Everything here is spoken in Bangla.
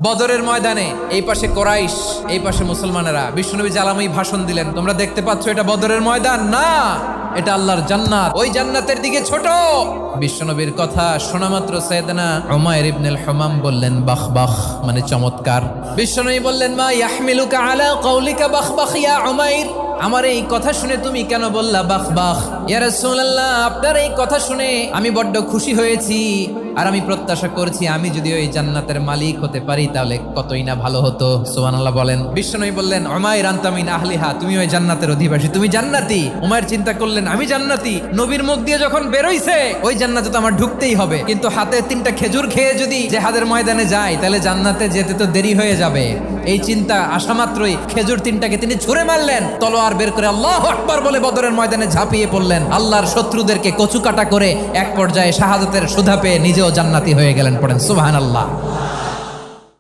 বদরের ময়দানে এই পাশে কোরাইশ, এই পাশে মুসলমানেরা। বিশ্বনবী জালামি ভাষণ দিলেন, তোমরা দেখতে পাচ্ছ এটা বদরের ময়দান না, এটা আল্লাহর জান্নাত, ওই জান্নাতের দিকে ছোট। বিশ্বনবীর কথা শোনা মাত্র সাইয়েদনা উমাইর ইবনুল হুমাম বললেন বাখ বাখ, মানে চমৎকার। বিশ্বনবী বললেন মা ইয়াহমিলুকা আলা কওলিকা বাখ বাখ ইয়া উমাইর, আমার এই কথা শুনে তুমি কেন বললা বাখ বাখ? ইয়া রাসূলুল্লাহ, আপনার এই কথা শুনে আমি বড্ড খুশি হয়েছি, আর আমি প্রত্যাশা করছি আমি যদি ওই জান্নাতের মালিক হতে পারি তাহলে কতই না ভালো হতো। সুবহানাল্লাহ বলেন। বিশ্বনবী বললেন উমাইর আনতা মিন আহলিহা, তুমি ওই জান্নাতের অধিবাসী, তুমি জান্নাতি। উমাইর চিন্তা করলেন আমি জান্নাতি, নবীর মুখ দিয়ে যখন বেরোইছে ওই জান্নাতে তো আমার ঢুকতেই হবে, কিন্তু হাতে 3টা খেজুর খেয়ে যদি জিহাদের ময়দানে যায় তাহলে জান্নাতে যেতে তো দেরি হয়ে যাবে। এই চিন্তা আসা মাত্রই খেজুর 3টাকে তিনি ছুঁড়ে মারলেন, তলোয়ার বের করে আল্লাহু আকবার বলে বদরের ময়দানে ঝাঁপিয়ে পড়লেন। আল্লাহর শত্রুদেরকে কচুকাটা করে এক পর্যায়ে শাহাদাতের সুধা পেয়ে নিজেও জান্নাতি হয়ে গেলেন। পড়েন সুবহানাল্লাহ।